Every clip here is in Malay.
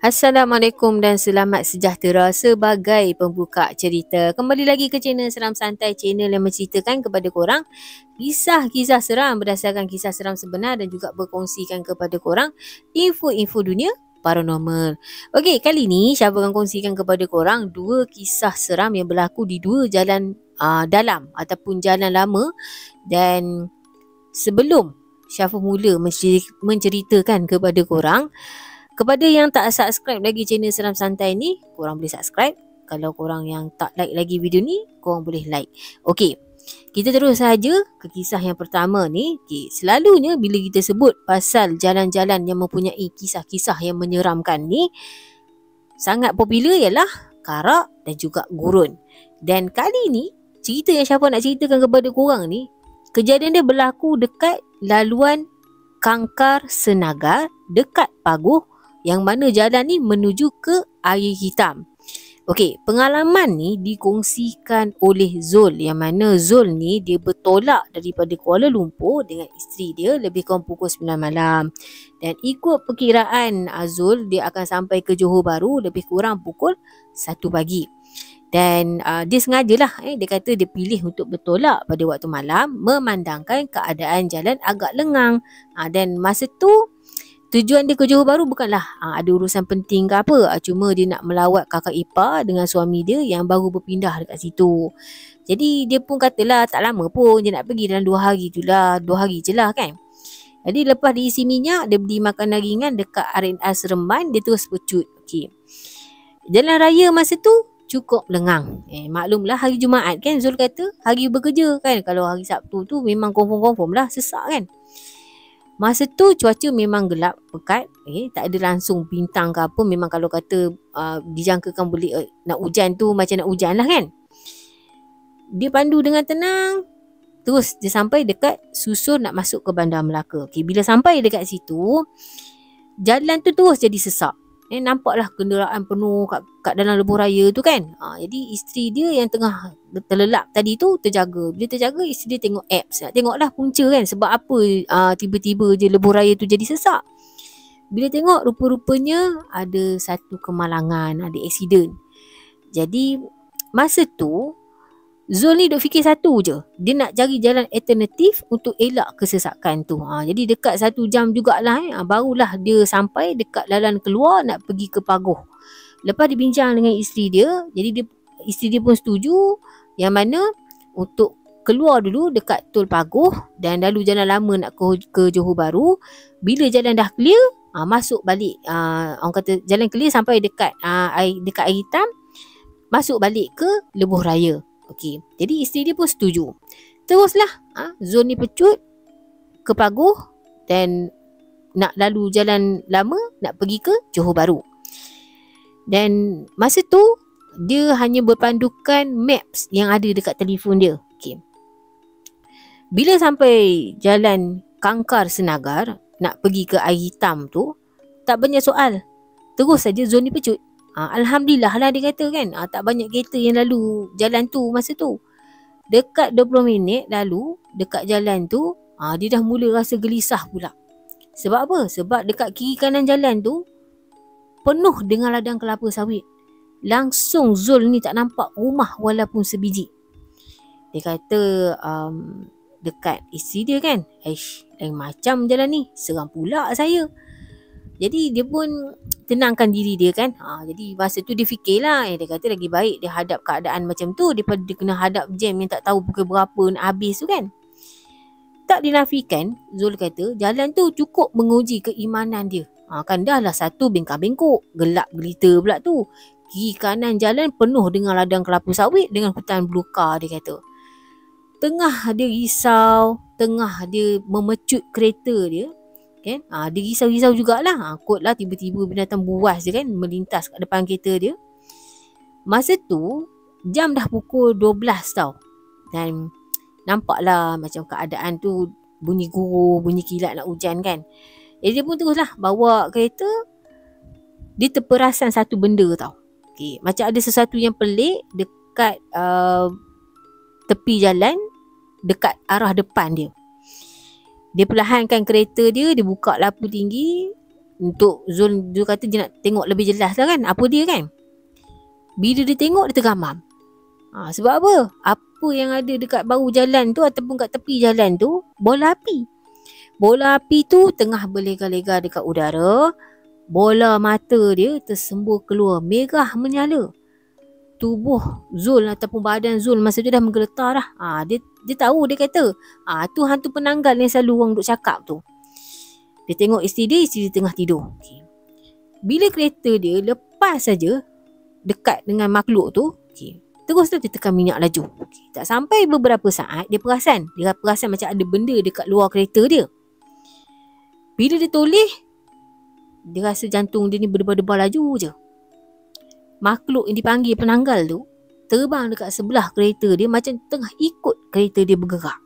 Assalamualaikum dan selamat sejahtera sebagai pembuka cerita. Kembali lagi ke channel Seram Santai, channel yang menceritakan kepada korang kisah-kisah seram berdasarkan kisah seram sebenar dan juga berkongsikan kepada korang info-info dunia paranormal. Okey, kali ni Syah akan kongsikan kepada korang dua kisah seram yang berlaku di dua jalan dalam ataupun jalan lama. Dan sebelum Syah mula menceritakan kepada korang, kepada yang tak subscribe lagi channel Seram Santai ni, korang boleh subscribe. Kalau korang yang tak like lagi video ni, korang boleh like. Okey, kita terus saja ke kisah yang pertama ni. Okay, selalunya bila kita sebut pasal jalan-jalan yang mempunyai kisah-kisah yang menyeramkan ni, sangat popular ialah Karak dan juga Gurun. Dan kali ni, cerita yang Syafa nak ceritakan kepada korang ni, kejadian dia berlaku dekat laluan Kangkar Senagar, dekat Paguh, yang mana jalan ni menuju ke Air Hitam. Okey, pengalaman ni dikongsikan oleh Zul, yang mana Zul ni dia bertolak daripada Kuala Lumpur dengan isteri dia lebih kurang pukul 9 malam. Dan ikut perkiraan Zul, dia akan sampai ke Johor Bahru lebih kurang pukul 1 pagi. Dan dia sengajalah, dia kata dia pilih untuk bertolak pada waktu malam memandangkan keadaan jalan agak lengang. Dan masa tu tujuan dia ke Johor Bahru bukanlah ada urusan penting ke apa. Cuma dia nak melawat kakak ipar dengan suami dia yang baru berpindah dekat situ. Jadi dia pun katalah tak lama pun, dia nak pergi dalam 2 hari tu lah, 2 hari je lah kan. Jadi lepas diisi minyak, dia beli makanan ringan dekat R&R Seremban, dia terus pecut. Okay. Jalan raya masa tu cukup lengang. Maklumlah hari Jumaat kan, Zul kata hari bekerja kan. Kalau hari Sabtu tu memang confirm lah sesak kan. Masa tu cuaca memang gelap pekat, tak ada langsung bintang ke apa. Memang kalau kata dijangkakan boleh nak hujan tu macam nak hujan lah kan. Dia pandu dengan tenang. Terus dia sampai dekat susun nak masuk ke Bandar Melaka. Okay, bila sampai dekat situ, jalan tu terus jadi sesak. Nampaklah kenderaan penuh kat dalam lebuh raya tu kan. Jadi isteri dia yang tengah terlelap tadi tu terjaga. Bila terjaga, isteri dia tengok apps. Nak tengoklah punca kan. Sebab apa tiba-tiba je lebuh raya tu jadi sesak. Bila tengok, rupa-rupanya ada satu kemalangan, ada aksiden. Jadi masa tu Zul ni duk fikir satu je. Dia nak cari jalan alternatif untuk elak kesesakan tu. Jadi dekat 1 jam jugalah barulah dia sampai dekat laluan keluar nak pergi ke Paguh. Lepas dia bincang dengan isteri dia, jadi isteri dia pun setuju yang mana untuk keluar dulu dekat Tol Paguh dan lalu jalan lama nak ke Johor Bahru. Bila jalan dah clear, masuk balik, orang kata jalan clear sampai dekat Air Hitam, masuk balik ke lebuh raya. Okey, jadi isteri dia pun setuju. Teruslah Zul ni pecut ke Paguh dan nak lalu jalan lama nak pergi ke Johor Bahru. Dan masa tu dia hanya berpandukan maps yang ada dekat telefon dia. Okey. Bila sampai jalan Kangkar Senagar nak pergi ke Air Hitam tu, tak banyak soal. Terus saja Zul ni pecut. Alhamdulillah lah dia kata kan. Tak banyak kereta yang lalu jalan tu masa tu. Dekat 20 minit lalu dekat jalan tu, dia dah mula rasa gelisah pula. Sebab apa? Sebab dekat kiri kanan jalan tu penuh dengan ladang kelapa sawit. Langsung Zul ni tak nampak rumah walaupun sebiji. Dia kata dekat isteri dia kan, lain macam jalan ni, seram pula saya. Jadi dia pun tenangkan diri dia kan. Jadi masa tu dia fikirlah, dia kata lagi baik dia hadap keadaan macam tu daripada dia kena hadap jam yang tak tahu pukul berapa nak habis tu kan. Tak dinafikan, Zul kata jalan tu cukup menguji keimanan dia. Kan dah lah satu bengkak-bengkok, gelap gelita pula tu. Kiri kanan jalan penuh dengan ladang kelapa sawit dengan hutan belukar, dia kata. Tengah dia risau, tengah dia memecut kereta dia kan, dia risau-risau jugalah. Kotlah tiba-tiba binatang buas je kan melintas kat depan kereta dia. Masa tu jam dah pukul 12 tau. Dan nampaklah macam keadaan tu bunyi guruh, bunyi kilat nak hujan kan. Dia pun teruslah bawa kereta. Dia terperasan satu benda tau. Okay, macam ada sesuatu yang pelik dekat tepi jalan, dekat arah depan dia. Dia perlahankan kereta dia, dia buka lampu tinggi, untuk Zul kata dia nak tengok lebih jelas lah kan apa dia kan. Bila dia tengok dia tergamam. Sebab apa? Apa yang ada dekat bahu jalan tu ataupun kat tepi jalan tu, bola api. Bola api tu tengah berlega-lega dekat udara. Bola mata dia tersembur keluar merah menyala. Tubuh Zul ataupun badan Zul masa tu dah menggeletar dah. Dia tahu, dia kata tu hantu penanggal yang selalu orang duk cakap tu. Dia tengok isteri dia tengah tidur. Okay. Bila kereta dia lepas saja dekat dengan makhluk tu, okay, terus dia tekan minyak laju. Okay. Tak sampai beberapa saat dia perasan macam ada benda dekat luar kereta dia. Bila dia toleh, dia rasa jantung dia ni berdebar-debar laju je. Makhluk yang dipanggil penanggal tu terbang dekat sebelah kereta dia macam tengah ikut kereta dia bergerak.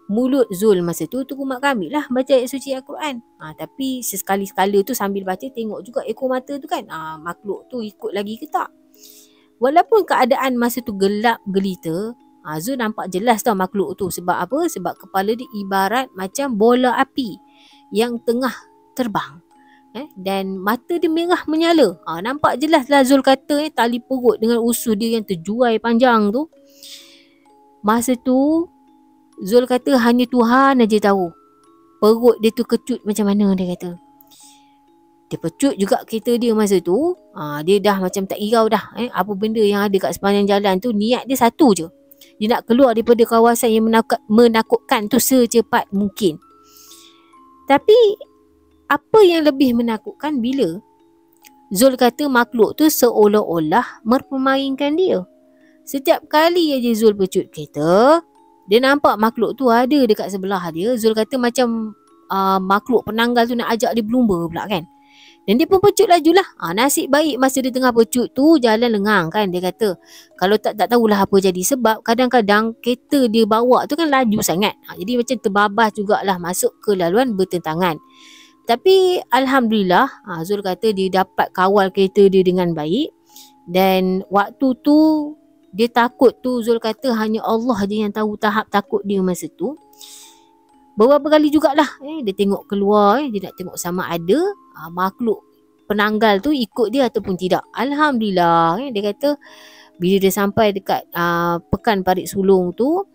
Mulut Zul masa tu kumat kambing lah baca ayat suci Al-Quran. Tapi sesekali-sekala tu sambil baca tengok juga ekor mata tu kan. Makhluk tu ikut lagi ke tak? Walaupun keadaan masa tu gelap gelita, Zul nampak jelas tau makhluk tu. Sebab apa? Sebab kepala dia ibarat macam bola api yang tengah terbang. Dan mata dia merah menyala. Nampak jelas lah Zul kata tali perut dengan usus dia yang terjuai panjang tu. Masa tu Zul kata hanya Tuhan aja tahu perut dia tu kecut macam mana, dia kata. Dia pecut juga kereta dia masa tu. Dia dah macam tak irau dah. Apa benda yang ada kat sepanjang jalan tu, niat dia satu je. Dia nak keluar daripada kawasan yang menakutkan tu secepat mungkin. Tapi apa yang lebih menakutkan bila Zul kata makhluk tu seolah-olah mempermainkan dia. Setiap kali aja Zul pecut kereta, dia nampak makhluk tu ada dekat sebelah dia. Zul kata macam makhluk penanggal tu nak ajak dia berlumba pula kan. Dan dia pun pecut lajulah. Nasib baik masa dia tengah pecut tu jalan lengang kan. Dia kata kalau tak tahulah apa jadi. Sebab kadang-kadang kereta dia bawa tu kan laju sangat. Jadi macam terbabas jugalah masuk ke laluan bertentangan. Tapi Alhamdulillah Zul kata dia dapat kawal kereta dia dengan baik. Dan waktu tu dia takut tu, Zul kata hanya Allah je yang tahu tahap takut dia masa tu. Beberapa kali jugalah dia tengok keluar, dia nak tengok sama ada makhluk penanggal tu ikut dia ataupun tidak. Alhamdulillah dia kata bila dia sampai dekat Pekan Parit Sulong tu,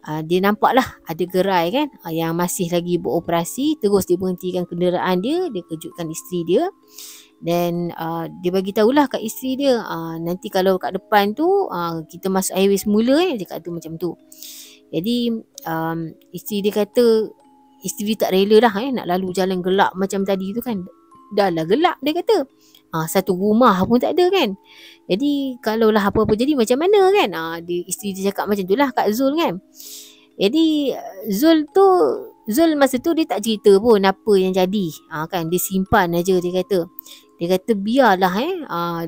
dia nampak lah ada gerai kan yang masih lagi beroperasi. Terus dia berhentikan kenderaan dia kejutkan isteri dia. Dan dia bagi tahulah kat isteri dia, nanti kalau kat depan tu kita masuk highway semula dia kata macam tu. Jadi isteri dia kata isteri dia tak rela dah nak lalu jalan gelap macam tadi tu kan. Dah lah gelap dia kata. Satu rumah pun tak ada kan. Jadi kalau lah apa-apa jadi macam mana kan. Isteri dia cakap macam tu lah kat Zul kan. Jadi Zul masa tu dia tak cerita pun apa yang jadi. Kan dia simpan aja dia kata. Dia kata biarlah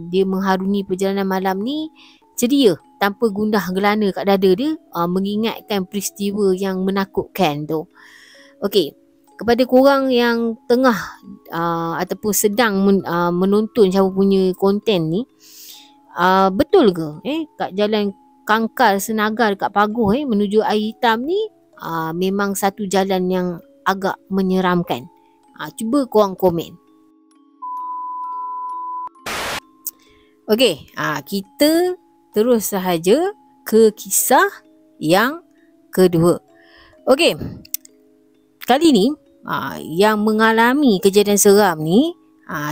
dia mengharungi perjalanan malam ni ceria tanpa gundah gelana kat dada dia, mengingatkan peristiwa yang menakutkan tu. Okey, kepada korang yang tengah ataupun sedang menonton siapa punya konten ni, betul ke kat jalan Kangkal Senagar dekat Paguh menuju Air Hitam ni memang satu jalan yang agak menyeramkan? Cuba korang komen. Okey, kita terus sahaja ke kisah yang kedua. Okey, kali ni yang mengalami kejadian seram ni,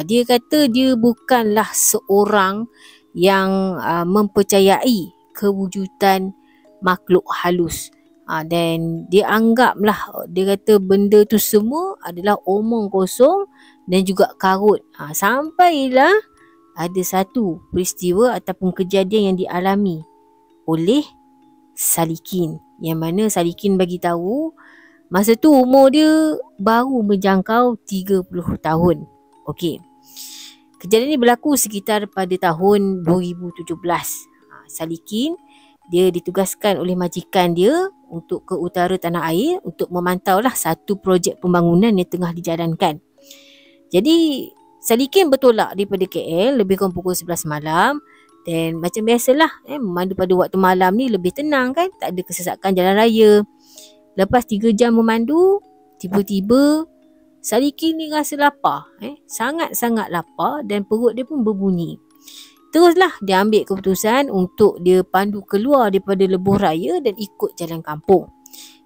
dia kata dia bukanlah seorang yang mempercayai kewujudan makhluk halus. Dan dia anggaplah, dia kata benda tu semua adalah omong kosong dan juga karut. Sampailah ada satu peristiwa ataupun kejadian yang dialami oleh Salikin, yang mana Salikin bagi tahu masa tu umur dia baru menjangkau 30 tahun. Okey. Kejadian ni berlaku sekitar pada tahun 2017. Salikin dia ditugaskan oleh majikan dia untuk ke utara tanah air untuk memantaulah satu projek pembangunan yang tengah dijalankan. Jadi Salikin bertolak daripada KL lebih kurang pukul 11 malam. Dan macam biasalah memandu pada waktu malam ni lebih tenang kan, tak ada kesesakan jalan raya. Lepas 3 jam memandu, tiba-tiba Salikin ni rasa lapar. Sangat-sangat lapar dan perut dia pun berbunyi. Teruslah dia ambil keputusan untuk dia pandu keluar daripada lebuh raya dan ikut jalan kampung.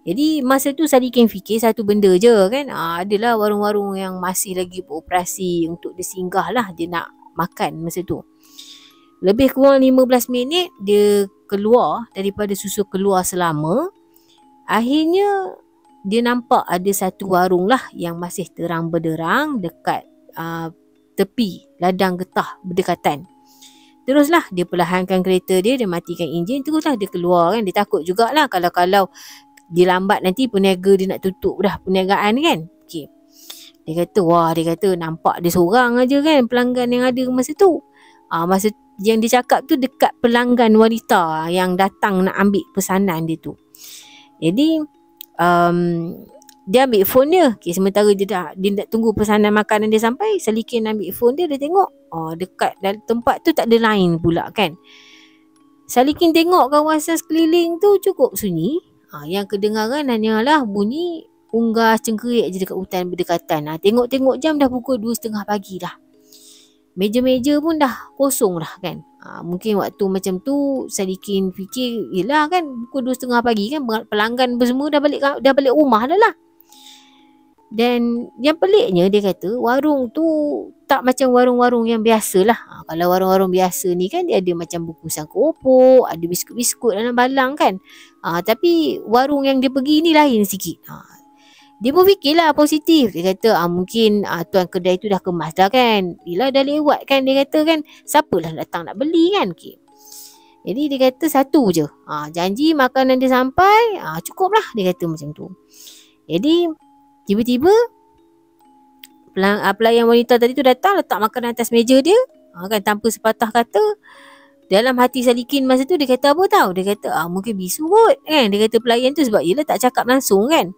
Jadi masa tu Sadikin fikir satu benda je kan. Adalah warung-warung yang masih lagi beroperasi untuk dia singgah lah. Dia nak makan masa tu. Lebih kurang 15 minit dia keluar daripada susu keluar selama. Akhirnya dia nampak ada satu warung lah yang masih terang benderang dekat tepi ladang getah berdekatan. Teruslah dia perlahankan kereta dia matikan enjin, teruslah dia keluar kan. Dia takut jugalah kalau dia lambat nanti peniaga dia nak tutup dah perniagaan kan. Okay. Dia kata nampak dia seorang aja kan pelanggan yang ada masa tu. Masa yang dia cakap tu dekat pelanggan wanita yang datang nak ambil pesanan dia tu. Jadi dia ambil phone dia. Okay, sementara dia nak tunggu pesanan makanan dia sampai, Salikin ambil phone dia tengok dekat dalam tempat tu tak ada line pula kan. Salikin tengok kawasan sekeliling tu cukup sunyi. Yang kedengaran hanyalah bunyi unggas cengkerik je dekat hutan berdekatan. Tengok-tengok jam dah pukul 2.30 pagi dah. Meja-meja pun dah kosong dah kan. Mungkin waktu macam tu Sadikin fikir yelah kan pukul 2.30 pagi kan, pelanggan semua dah balik rumah dah lah. Dan yang peliknya dia kata warung tu tak macam warung-warung yang biasa lah. Kalau warung-warung biasa ni kan dia ada macam bungkusan keropok, ada biskut-biskut dalam balang kan. Tapi warung yang dia pergi ni lain sikit. Dia pun fikirlah positif. Dia kata mungkin tuan kedai tu dah kemas dah kan. Yelah dah lewat kan, dia kata kan. Siapalah datang nak beli kan. Okay. Jadi dia kata satu je. Janji makanan dia sampai, cukup lah dia kata macam tu. Jadi tiba-tiba pelayan wanita tadi tu datang letak makanan atas meja dia. Kan tanpa sepatah kata. Dalam hati Salikin masa tu dia kata apa tahu? Dia kata mungkin bisu kot kan. Dia kata pelayan tu sebab yelah tak cakap langsung kan.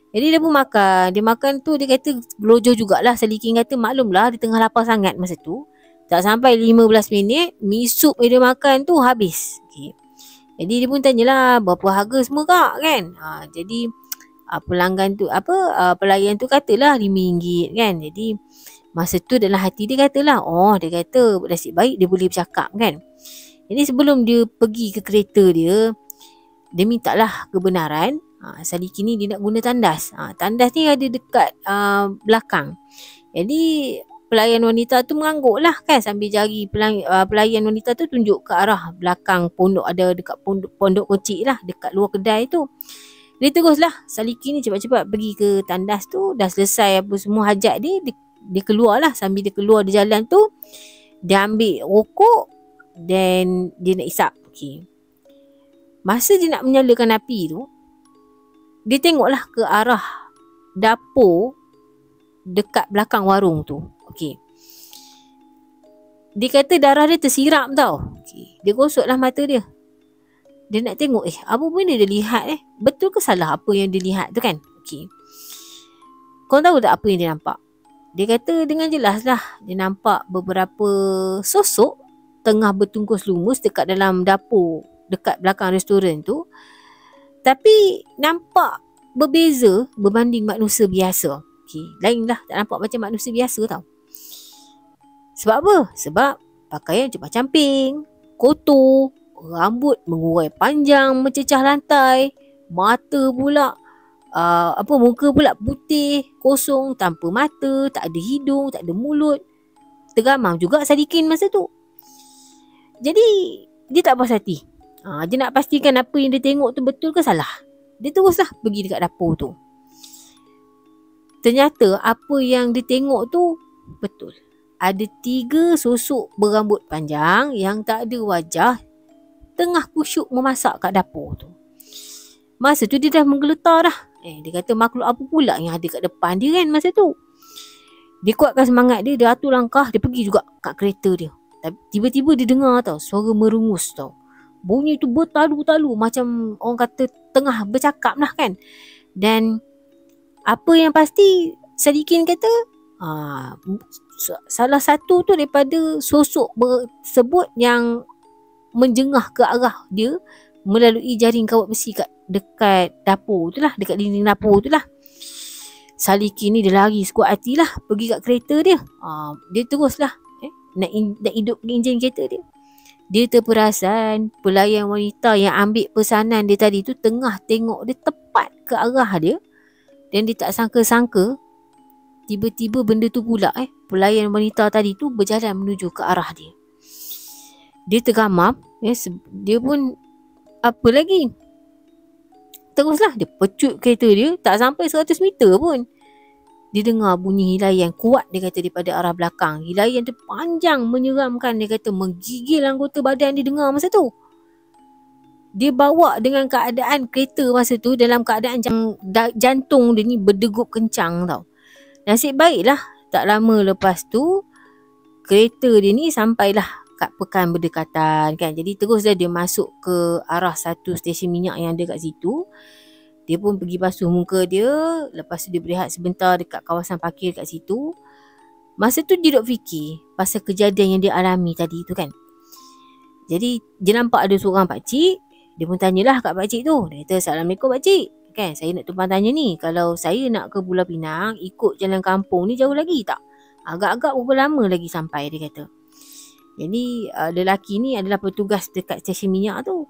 Jadi dia pun makan. Dia makan tu dia kata gelojoh jugalah. Salikin kata maklumlah dia tengah lapar sangat masa tu. Tak sampai 15 minit mi sup yang dia makan tu habis. Okay. Jadi dia pun tanyalah berapa harga semua kak kan. Jadi pelanggan tu pelayan tu katalah RM5 kan. Jadi masa tu dalam hati dia katalah dia kata nasib baik dia boleh bercakap kan. Jadi sebelum dia pergi ke kereta dia mintalah kebenaran. Salikin ni dia nak guna tandas. Tandas ni ada dekat belakang. Jadi pelayan wanita tu mengangguk lah kan sambil jari pelayan wanita tu tunjuk ke arah belakang pondok, ada dekat pondok kecil lah dekat luar kedai tu. Dia teruslah Salikin ni cepat-cepat pergi ke tandas tu. Dah selesai apa semua hajat dia keluar lah. Sambil dia keluar di jalan tu dia ambil rokok dan dia nak isap. Okay. Masa dia nak menyalakan api tu dia tengoklah ke arah dapur dekat belakang warung tu. Okey. Dia kata darah dia tersiram tau. Okay. Dia gosoklah mata dia. Dia nak tengok apa benda dia lihat betul ke salah apa yang dia lihat tu kan. Okey. Kau tahu tak apa yang dia nampak? Dia kata dengan jelas lah dia nampak beberapa sosok tengah bertungkus lumus dekat dalam dapur dekat belakang restoran tu. Tapi nampak berbeza berbanding manusia biasa. Okay. Lain lah, tak nampak macam manusia biasa tau. Sebab apa? Sebab pakaian compang-camping, kotor, rambut mengurai panjang mencecah lantai, mata pula muka pula putih, kosong, tanpa mata, tak ada hidung, tak ada mulut. Tergamam juga Sadikin masa tu. Jadi dia tak puas hati. Dia nak pastikan apa yang dia tengok tu betul ke salah. Dia teruslah pergi dekat dapur tu. Ternyata apa yang dia tengok tu betul. Ada 3 sosok berambut panjang yang tak ada wajah tengah kusyuk memasak kat dapur tu. Masa tu dia dah menggeletar dah. Dia kata makhluk apa pula yang ada kat depan dia kan masa tu. Dia kuatkan semangat dia atur langkah, dia pergi juga kat kereta dia. Tiba-tiba dia dengar tau suara merungus tau. Bunyi tu bertalu-talu macam orang kata tengah bercakap lah kan. Dan apa yang pasti Sadikin kata salah satu tu daripada sosok tersebut yang menjengah ke arah dia melalui jaring kawat besi dekat dapur tu lah, dekat dinding dapur tu lah. Salikin ni dia lari sekuat hati lah pergi kat kereta dia. Dia teruslah nak hidup enjin kereta dia. Dia terperasan pelayan wanita yang ambil pesanan dia tadi tu tengah tengok dia tepat ke arah dia. Dan dia tak sangka-sangka tiba-tiba benda tu pula pelayan wanita tadi tu berjalan menuju ke arah dia. Dia tergamam, dia pun apa lagi? Teruslah dia pecut kereta dia, tak sampai 100 meter pun. Dia dengar bunyi hilayan kuat, dia kata, daripada arah belakang. Hilayan tu panjang, menyeramkan, dia kata, menggigil anggota badan dia dengar masa tu. Dia bawa dengan keadaan kereta masa tu dalam keadaan jantung dia ni berdegup kencang tau. Nasib baiklah tak lama lepas tu kereta dia ni sampailah kat pekan berdekatan kan. Jadi terus dia masuk ke arah satu stesen minyak yang ada kat situ. Dia pun pergi basuh muka dia. Lepas tu dia berehat sebentar dekat kawasan parkir kat situ. Masa tu dia duk fikir pasal kejadian yang dia alami tadi tu kan. Jadi dia nampak ada seorang pakcik. Dia pun tanyalah kat pakcik tu. Dia kata, "Assalamualaikum pakcik. Kan saya nak tumpang tanya ni. Kalau saya nak ke Pulau Pinang, ikut jalan kampung ni jauh lagi tak? Agak-agak berapa lama lagi sampai?" dia kata. Jadi lelaki ni adalah petugas dekat stesen minyak tu.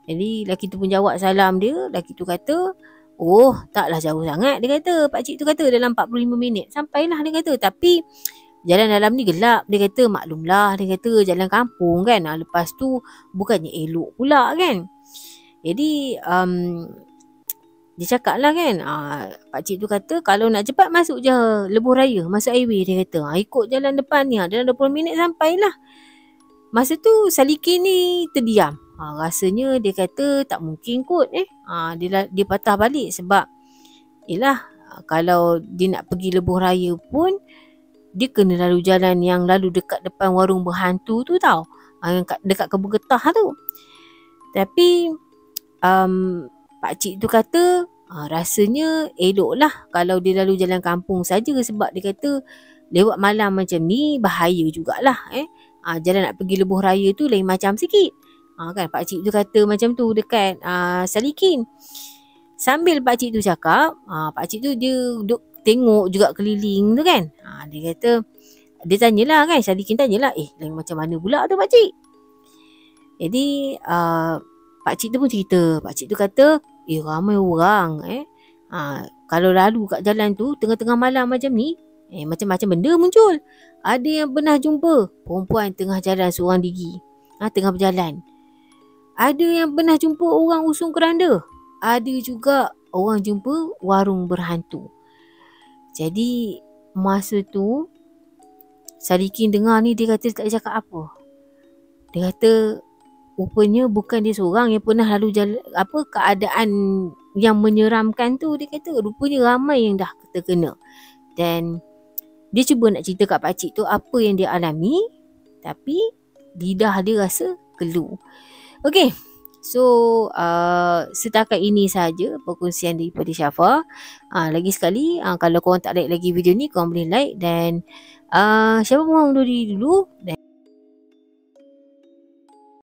Jadi lelaki tu pun jawab salam dia. Lelaki tu kata, "Oh, taklah jauh sangat." Dia kata, pakcik tu kata dalam 45 minit sampailah, dia kata. Tapi jalan dalam ni gelap, dia kata. Maklumlah, dia kata jalan kampung kan. Lepas tu bukannya elok pula kan. Jadi dia cakap lah kan, pakcik tu kata kalau nak cepat masuk je Lebuh Raya, masuk highway, dia kata. Ikut jalan depan ni, dalam 20 minit sampailah. Masa tu Salikin ni terdiam. Rasanya dia kata tak mungkin kot dia patah balik sebab kalau dia nak pergi Lebuh Raya pun dia kena lalu jalan yang lalu dekat depan warung berhantu tu tau, dekat kebun getah tu. Tapi pakcik tu kata rasanya eloklah kalau dia lalu jalan kampung saja sebab dia kata lewat malam macam ni bahaya jugalah. Jalan nak pergi Lebuh Raya tu lain macam sikit. Kan pakcik tu kata macam tu dekat Salikin. Sambil pakcik tu cakap, pakcik tu dia duk tengok juga keliling tu kan. Dia kata, dia tanyalah kan, Salikin tanyalah, lain macam mana pula tu pakcik? Jadi pakcik tu pun cerita. Pakcik tu kata, ramai orang kalau lalu kat jalan tu tengah-tengah malam macam ni, macam-macam benda muncul. Ada yang pernah jumpa perempuan tengah jalan seorang diri, tengah berjalan. Ada yang pernah jumpa orang usung keranda. Ada juga orang jumpa warung berhantu. Jadi masa tu Salikin dengar ni, dia kata tak cakap apa. Dia kata rupanya bukan dia seorang yang pernah lalu jalan, keadaan yang menyeramkan tu. Dia kata rupanya ramai yang dah terkena. Dan dia cuba nak cerita kat pakcik tu apa yang dia alami, tapi lidah dia rasa kelu. Okey. So setakat ini saja perkongsian daripada Syafa. Lagi sekali, kalau korang tak like lagi video ni, korang boleh like. Dan Syafa mohon undur diri dulu. Dan